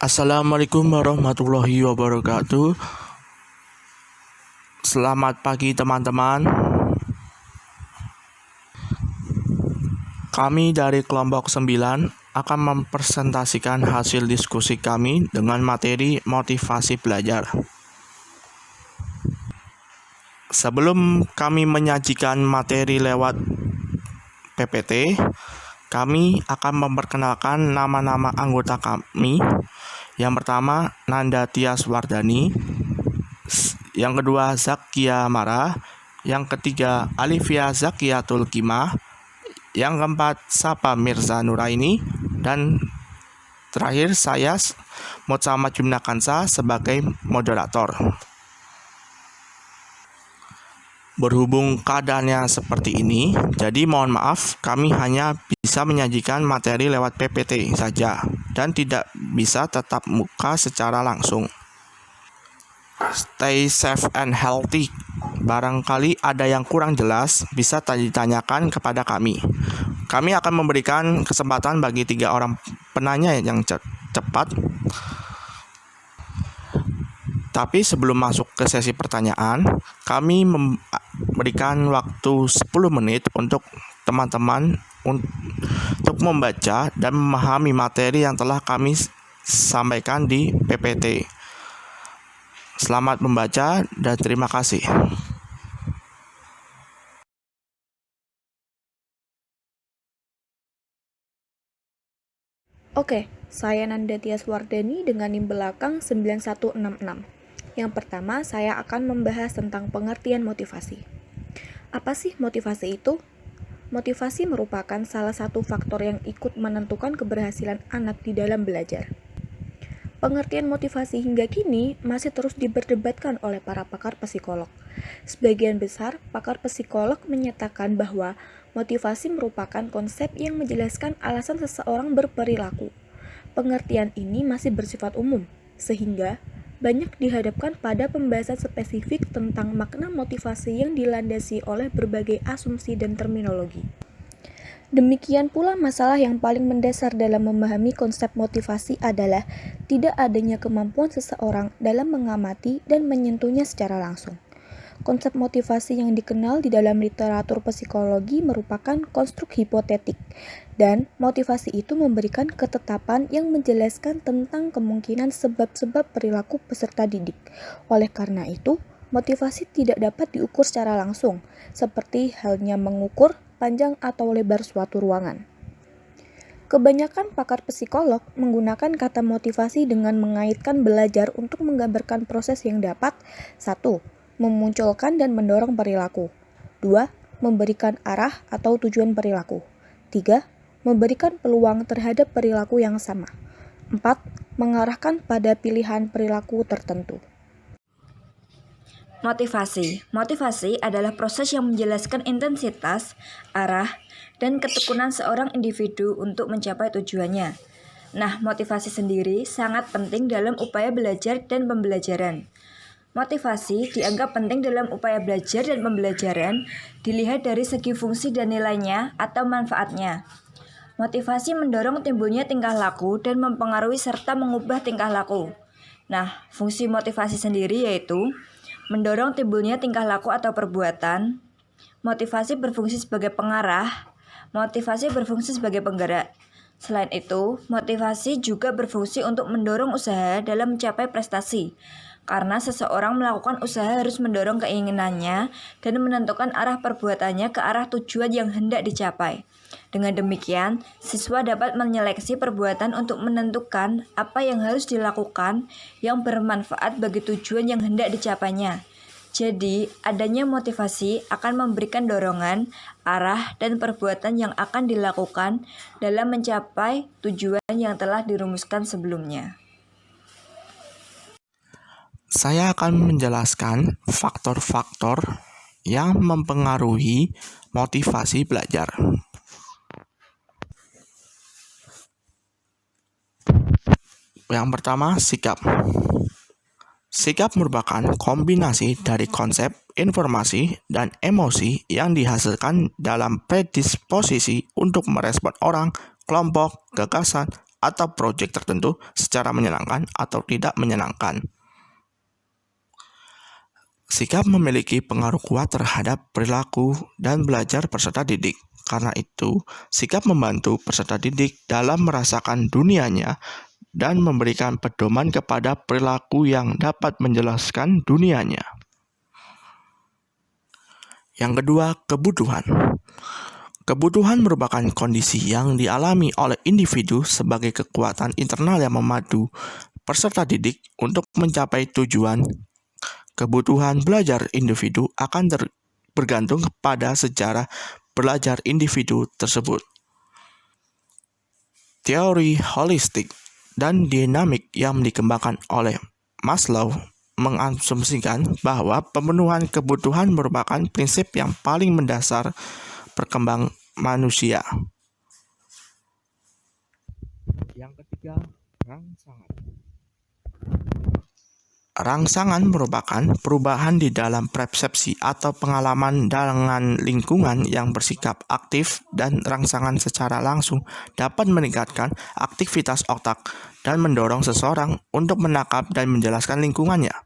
Assalamualaikum warahmatullahi wabarakatuh. Selamat pagi teman-teman. Kami dari kelompok 9 akan mempresentasikan hasil diskusi kami dengan materi motivasi belajar. Sebelum kami menyajikan materi lewat PPT, kami akan memperkenalkan nama-nama anggota kami. Yang pertama, Nanda Tias Wardani. Yang kedua, Zakia Mara. Yang ketiga, Alivia Zakiatul Kimah. Yang keempat, Sapa Mirza Nuraini. Dan terakhir, saya Muhammad Jumnakansa sebagai moderator. Berhubung keadaannya seperti ini, jadi mohon maaf kami hanya bisa menyajikan materi lewat PPT saja dan tidak bisa tatap muka secara langsung. Stay safe and healthy. Barangkali ada yang kurang jelas, bisa ditanyakan kepada kami. Kami akan memberikan kesempatan bagi 3 orang penanya yang cepat. Tapi sebelum masuk ke sesi pertanyaan, kami memberikan waktu 10 menit untuk teman-teman untuk membaca dan memahami materi yang telah kami sampaikan di PPT. Selamat membaca dan terima kasih. Oke, saya Nanda Tias Wardani dengan NIM belakang 9166. Yang pertama, saya akan membahas tentang pengertian motivasi. Apa sih motivasi itu? Motivasi merupakan salah satu faktor yang ikut menentukan keberhasilan anak di dalam belajar. Pengertian motivasi hingga kini masih terus diperdebatkan oleh para pakar psikolog. Sebagian besar pakar psikolog menyatakan bahwa motivasi merupakan konsep yang menjelaskan alasan seseorang berperilaku. Pengertian ini masih bersifat umum, sehingga banyak dihadapkan pada pembahasan spesifik tentang makna motivasi yang dilandasi oleh berbagai asumsi dan terminologi. Demikian pula masalah yang paling mendasar dalam memahami konsep motivasi adalah tidak adanya kemampuan seseorang dalam mengamati dan menyentuhnya secara langsung. Konsep motivasi yang dikenal di dalam literatur psikologi merupakan konstruk hipotetik, dan motivasi itu memberikan ketetapan yang menjelaskan tentang kemungkinan sebab-sebab perilaku peserta didik. Oleh karena itu, motivasi tidak dapat diukur secara langsung, seperti halnya mengukur panjang atau lebar suatu ruangan. Kebanyakan pakar psikolog menggunakan kata motivasi dengan mengaitkan belajar untuk menggambarkan proses yang dapat 1. Memunculkan dan mendorong perilaku. 2. Memberikan arah atau tujuan perilaku. 3. Memberikan peluang terhadap perilaku yang sama. 4. Mengarahkan pada pilihan perilaku tertentu. Motivasi adalah proses yang menjelaskan intensitas, arah, dan ketekunan seorang individu untuk mencapai tujuannya. Nah, motivasi sendiri sangat penting dalam upaya belajar dan pembelajaran. Motivasi dianggap penting dalam upaya belajar dan pembelajaran dilihat dari segi fungsi dan nilainya atau manfaatnya. Motivasi mendorong timbulnya tingkah laku dan mempengaruhi serta mengubah tingkah laku. Nah, fungsi motivasi sendiri yaitu mendorong timbulnya tingkah laku atau perbuatan. Motivasi berfungsi sebagai pengarah. Motivasi berfungsi sebagai penggerak. Selain itu, motivasi juga berfungsi untuk mendorong usaha dalam mencapai prestasi. Karena seseorang melakukan usaha harus mendorong keinginannya dan menentukan arah perbuatannya ke arah tujuan yang hendak dicapai. Dengan demikian, siswa dapat menyeleksi perbuatan untuk menentukan apa yang harus dilakukan yang bermanfaat bagi tujuan yang hendak dicapainya. Jadi, adanya motivasi akan memberikan dorongan, arah, dan perbuatan yang akan dilakukan dalam mencapai tujuan yang telah dirumuskan sebelumnya. Saya akan menjelaskan faktor-faktor yang mempengaruhi motivasi belajar. Yang pertama, sikap. Sikap merupakan kombinasi dari konsep, informasi, dan emosi yang dihasilkan dalam predisposisi untuk merespon orang, kelompok, gagasan, atau proyek tertentu secara menyenangkan atau tidak menyenangkan. Sikap memiliki pengaruh kuat terhadap perilaku dan belajar peserta didik. Karena itu, sikap membantu peserta didik dalam merasakan dunianya dan memberikan pedoman kepada perilaku yang dapat menjelaskan dunianya. Yang kedua, kebutuhan. Kebutuhan merupakan kondisi yang dialami oleh individu sebagai kekuatan internal yang memadu peserta didik untuk mencapai tujuan. Kebutuhan belajar individu akan bergantung kepada sejarah belajar individu tersebut. Teori holistik dan dinamik yang dikembangkan oleh Maslow mengasumsikan bahwa pemenuhan kebutuhan merupakan prinsip yang paling mendasar perkembangan manusia. Yang ketiga, rangsangan. Rangsangan merupakan perubahan di dalam persepsi atau pengalaman dengan lingkungan yang bersikap aktif, dan rangsangan secara langsung dapat meningkatkan aktivitas otak dan mendorong seseorang untuk menangkap dan menjelaskan lingkungannya.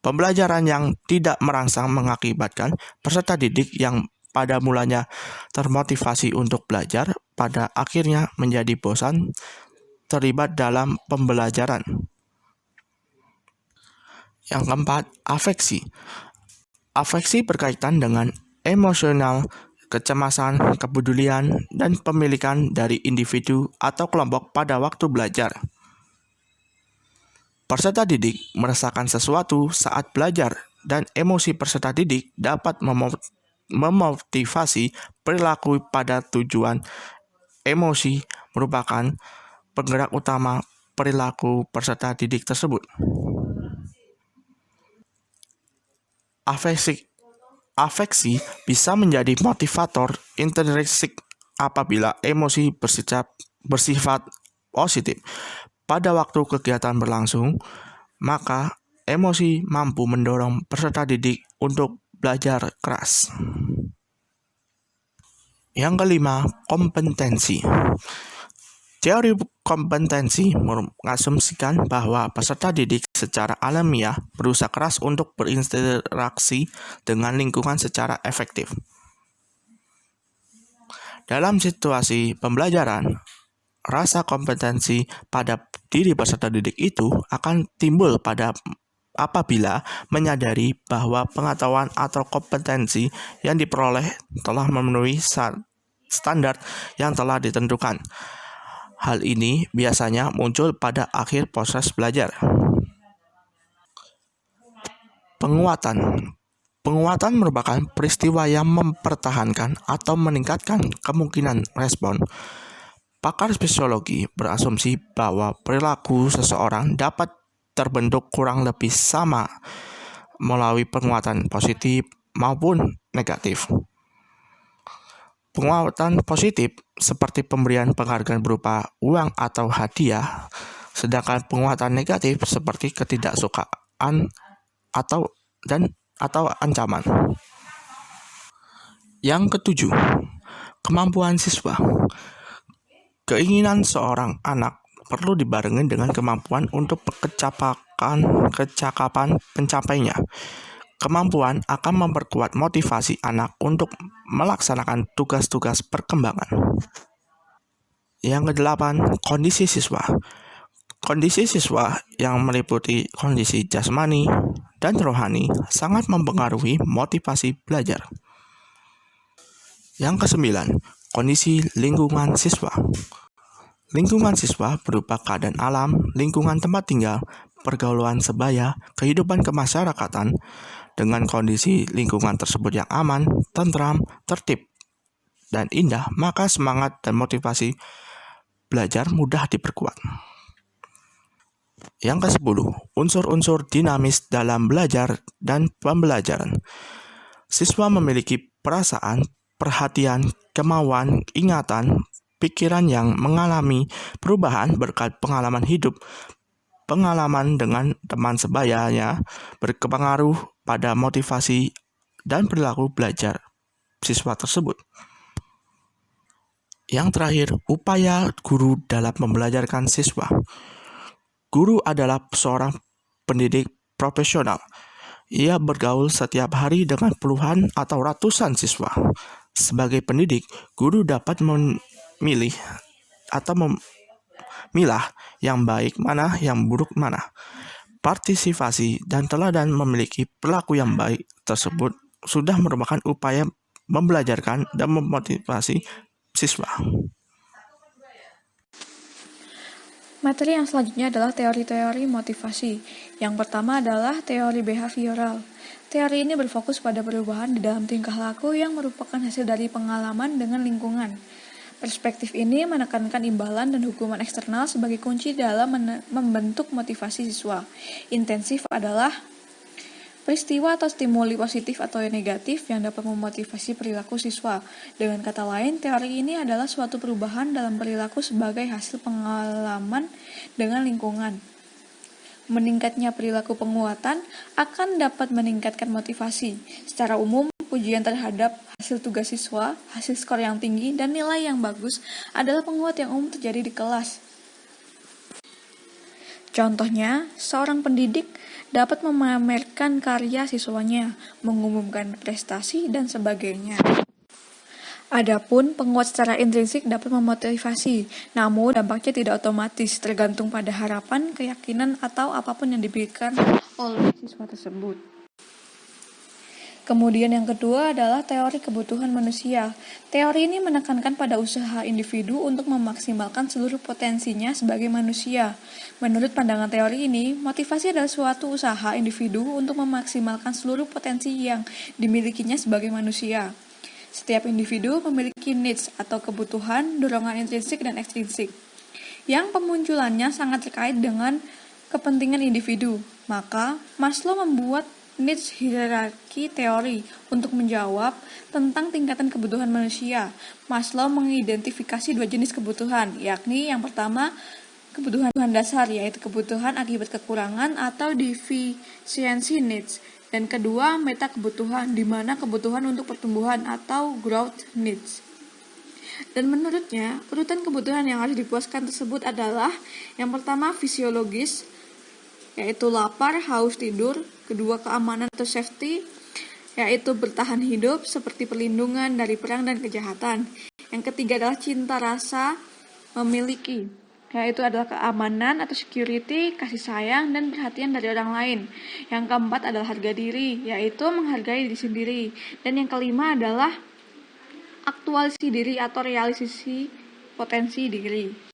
Pembelajaran yang tidak merangsang mengakibatkan peserta didik yang pada mulanya termotivasi untuk belajar, pada akhirnya menjadi bosan terlibat dalam pembelajaran. Yang keempat, afeksi. Afeksi berkaitan dengan emosional, kecemasan, kepedulian, dan pemilikan dari individu atau kelompok pada waktu belajar. Peserta didik merasakan sesuatu saat belajar, dan emosi peserta didik dapat memotivasi perilaku pada tujuan. Emosi merupakan penggerak utama perilaku peserta didik tersebut. Afeksi bisa menjadi motivator intrinsik apabila emosi bersifat positif. Pada waktu kegiatan berlangsung, maka emosi mampu mendorong peserta didik untuk belajar keras. Yang kelima, kompetensi. Teori kompetensi mengasumsikan bahwa peserta didik secara alamiah berusaha keras untuk berinteraksi dengan lingkungan secara efektif. Dalam situasi pembelajaran, rasa kompetensi pada diri peserta didik itu akan timbul apabila menyadari bahwa pengetahuan atau kompetensi yang diperoleh telah memenuhi standar yang telah ditentukan. Hal ini biasanya muncul pada akhir proses belajar. Penguatan merupakan peristiwa yang mempertahankan atau meningkatkan kemungkinan respon. Pakar psikologi berasumsi bahwa perilaku seseorang dapat terbentuk kurang lebih sama melalui penguatan positif maupun negatif. Penguatan positif seperti pemberian penghargaan berupa uang atau hadiah, sedangkan penguatan negatif seperti ketidaksukaan atau ancaman. Yang ketujuh, kemampuan siswa. Keinginan seorang anak perlu dibarengi dengan kemampuan untuk kecakapan pencapainya. Kemampuan akan memperkuat motivasi anak untuk melaksanakan tugas-tugas perkembangan. Yang kedelapan, kondisi siswa. Kondisi siswa yang meliputi kondisi jasmani dan rohani sangat mempengaruhi motivasi belajar. Yang kesembilan, kondisi lingkungan siswa. Lingkungan siswa berupa keadaan alam, lingkungan tempat tinggal, pergaulan sebaya, kehidupan kemasyarakatan. Dengan kondisi lingkungan tersebut yang aman, tentram, tertib, dan indah, maka semangat dan motivasi belajar mudah diperkuat. Yang ke-10, unsur-unsur dinamis dalam belajar dan pembelajaran. Siswa memiliki perasaan, perhatian, kemauan, ingatan, pikiran yang mengalami perubahan berkat pengalaman hidup. Pengalaman dengan teman sebayanya berpengaruh pada motivasi dan perilaku belajar siswa tersebut. Yang terakhir, upaya guru dalam membelajarkan siswa. Guru adalah seorang pendidik profesional. Ia bergaul setiap hari dengan puluhan atau ratusan siswa. Sebagai pendidik, guru dapat memilih atau memilah yang baik mana, yang buruk mana. Partisipasi dan teladan memiliki perilaku yang baik tersebut sudah merupakan upaya membelajarkan dan memotivasi siswa. Materi yang selanjutnya adalah teori-teori motivasi. Yang pertama adalah teori behavioral. Teori ini berfokus pada perubahan di dalam tingkah laku yang merupakan hasil dari pengalaman dengan lingkungan. Perspektif ini menekankan imbalan dan hukuman eksternal sebagai kunci dalam membentuk motivasi siswa. Intensif adalah peristiwa atau stimuli positif atau negatif yang dapat memotivasi perilaku siswa. Dengan kata lain, teori ini adalah suatu perubahan dalam perilaku sebagai hasil pengalaman dengan lingkungan. Meningkatnya perilaku penguatan akan dapat meningkatkan motivasi. Secara umum, pujian terhadap hasil tugas siswa, hasil skor yang tinggi, dan nilai yang bagus adalah penguat yang umum terjadi di kelas. Contohnya, seorang pendidik dapat memamerkan karya siswanya, mengumumkan prestasi, dan sebagainya. Adapun penguat secara intrinsik dapat memotivasi, namun dampaknya tidak otomatis, tergantung pada harapan, keyakinan, atau apapun yang diberikan oleh siswa tersebut. Kemudian yang kedua adalah teori kebutuhan manusia. Teori ini menekankan pada usaha individu untuk memaksimalkan seluruh potensinya sebagai manusia. Menurut pandangan teori ini, motivasi adalah suatu usaha individu untuk memaksimalkan seluruh potensi yang dimilikinya sebagai manusia. Setiap individu memiliki needs atau kebutuhan, dorongan intrinsik dan ekstrinsik, yang pemunculannya sangat terkait dengan kepentingan individu. Maka, Maslow membuat needs hierarki teori untuk menjawab tentang tingkatan kebutuhan manusia. Maslow mengidentifikasi dua jenis kebutuhan, yakni yang pertama kebutuhan dasar, yaitu kebutuhan akibat kekurangan atau deficiency needs, dan kedua meta kebutuhan, di mana kebutuhan untuk pertumbuhan atau growth needs. Dan menurutnya, urutan kebutuhan yang harus dipuaskan tersebut adalah yang pertama fisiologis, yaitu lapar, haus, tidur. Kedua, keamanan atau safety, yaitu bertahan hidup seperti perlindungan dari perang dan kejahatan. Yang ketiga adalah cinta, rasa memiliki, yaitu adalah keamanan atau security, kasih sayang, dan perhatian dari orang lain. Yang keempat adalah harga diri, yaitu menghargai diri sendiri. Dan yang kelima adalah aktualisasi diri atau realisasi potensi diri.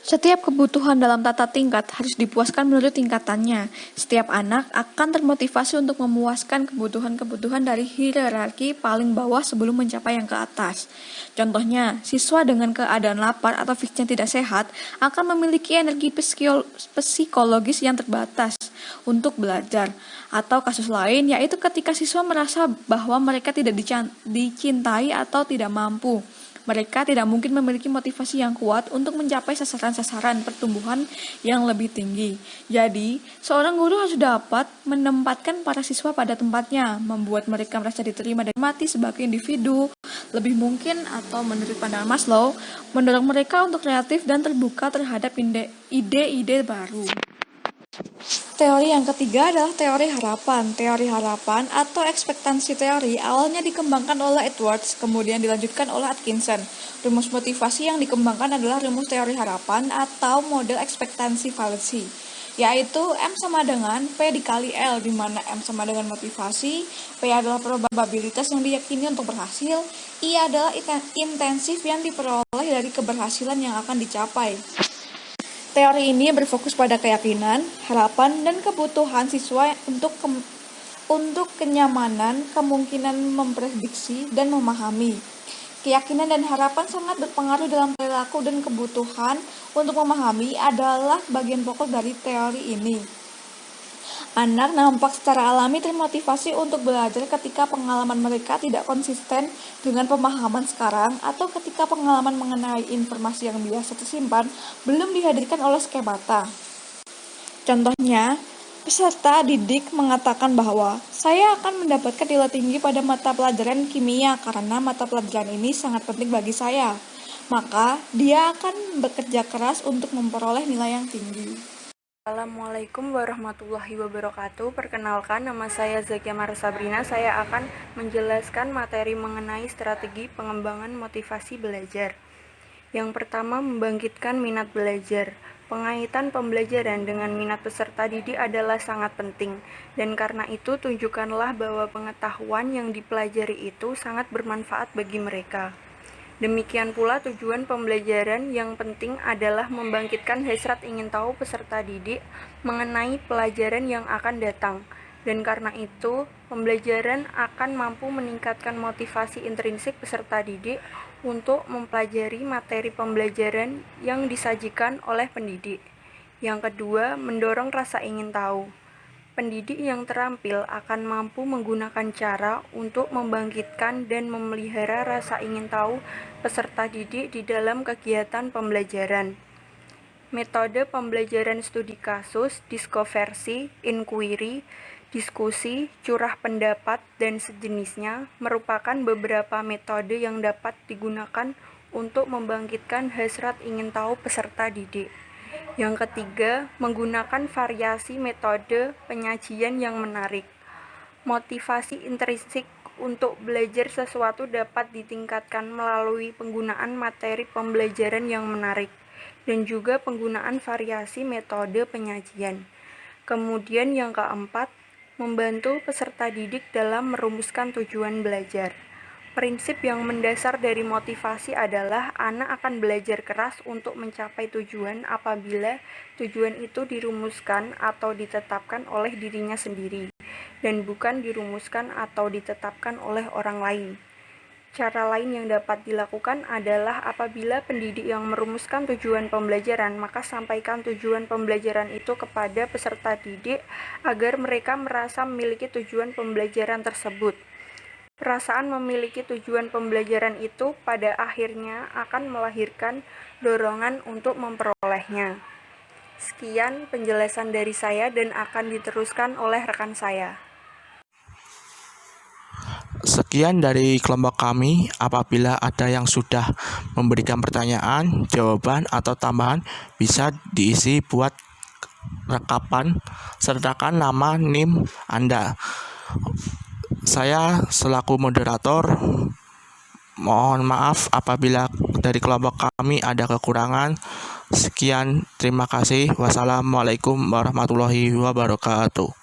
Setiap kebutuhan dalam tata tingkat harus dipuaskan menurut tingkatannya. Setiap anak akan termotivasi untuk memuaskan kebutuhan-kebutuhan dari hierarki paling bawah sebelum mencapai yang ke atas. Contohnya, siswa dengan keadaan lapar atau fisiknya tidak sehat akan memiliki energi psikologis yang terbatas untuk belajar. Atau kasus lain, yaitu ketika siswa merasa bahwa mereka tidak dicintai atau tidak mampu. Mereka tidak mungkin memiliki motivasi yang kuat untuk mencapai sasaran-sasaran pertumbuhan yang lebih tinggi. Jadi, seorang guru harus dapat menempatkan para siswa pada tempatnya, membuat mereka merasa diterima dan mati sebagai individu. Lebih mungkin, atau menurut pandangan Maslow, mendorong mereka untuk kreatif dan terbuka terhadap ide-ide baru. Teori yang ketiga adalah teori harapan. Teori harapan atau ekspektansi teori awalnya dikembangkan oleh Edwards, kemudian dilanjutkan oleh Atkinson. Rumus motivasi yang dikembangkan adalah rumus teori harapan atau model ekspektansi fallacy, yaitu M sama dengan P dikali L, di mana M sama dengan motivasi, P adalah probabilitas yang diyakini untuk berhasil, I adalah intensif yang diperoleh dari keberhasilan yang akan dicapai. Teori ini berfokus pada keyakinan, harapan, dan kebutuhan siswa untuk kenyamanan, kemungkinan memprediksi, dan memahami. Keyakinan dan harapan sangat berpengaruh dalam perilaku dan kebutuhan untuk memahami adalah bagian pokok dari teori ini. Anak nampak secara alami termotivasi untuk belajar ketika pengalaman mereka tidak konsisten dengan pemahaman sekarang atau ketika pengalaman mengenai informasi yang biasa tersimpan belum dihadirkan oleh skemata. Contohnya, Peserta didik mengatakan bahwa saya akan mendapatkan nilai tinggi pada mata pelajaran kimia karena mata pelajaran ini sangat penting bagi saya. Maka, dia akan bekerja keras untuk memperoleh nilai yang tinggi. Assalamualaikum warahmatullahi wabarakatuh. Perkenalkan, nama saya Zakia Mara Sabrina. Saya akan menjelaskan materi mengenai strategi pengembangan motivasi belajar. Yang pertama, membangkitkan minat belajar. Pengaitan pembelajaran dengan minat peserta didik adalah sangat penting, dan karena itu tunjukkanlah bahwa pengetahuan yang dipelajari itu sangat bermanfaat bagi mereka. Demikian pula tujuan pembelajaran yang penting adalah membangkitkan hasrat ingin tahu peserta didik mengenai pelajaran yang akan datang. Dan karena itu, pembelajaran akan mampu meningkatkan motivasi intrinsik peserta didik untuk mempelajari materi pembelajaran yang disajikan oleh pendidik. Yang kedua, mendorong rasa ingin tahu. Pendidik yang terampil akan mampu menggunakan cara untuk membangkitkan dan memelihara rasa ingin tahu peserta didik di dalam kegiatan pembelajaran. Metode pembelajaran studi kasus, diskoversi, inquiry, diskusi, curah pendapat, dan sejenisnya merupakan beberapa metode yang dapat digunakan untuk membangkitkan hasrat ingin tahu peserta didik. Yang ketiga, menggunakan variasi metode penyajian yang menarik. Motivasi intrinsik untuk belajar sesuatu dapat ditingkatkan melalui penggunaan materi pembelajaran yang menarik dan juga penggunaan variasi metode penyajian. Kemudian yang keempat, membantu peserta didik dalam merumuskan tujuan belajar. Prinsip yang mendasar dari motivasi adalah anak akan belajar keras untuk mencapai tujuan apabila tujuan itu dirumuskan atau ditetapkan oleh dirinya sendiri, dan bukan dirumuskan atau ditetapkan oleh orang lain. Cara lain yang dapat dilakukan adalah apabila pendidik yang merumuskan tujuan pembelajaran, maka sampaikan tujuan pembelajaran itu kepada peserta didik agar mereka merasa memiliki tujuan pembelajaran tersebut. Perasaan memiliki tujuan pembelajaran itu pada akhirnya akan melahirkan dorongan untuk memperolehnya. Sekian penjelasan dari saya dan akan diteruskan oleh rekan saya. Sekian dari kelompok kami. Apabila ada yang sudah memberikan pertanyaan, jawaban, atau tambahan, bisa diisi buat rekapan, sertakan nama NIM Anda. Saya selaku moderator, mohon maaf apabila dari kelompok kami ada kekurangan. Sekian, terima kasih. Wassalamualaikum warahmatullahi wabarakatuh.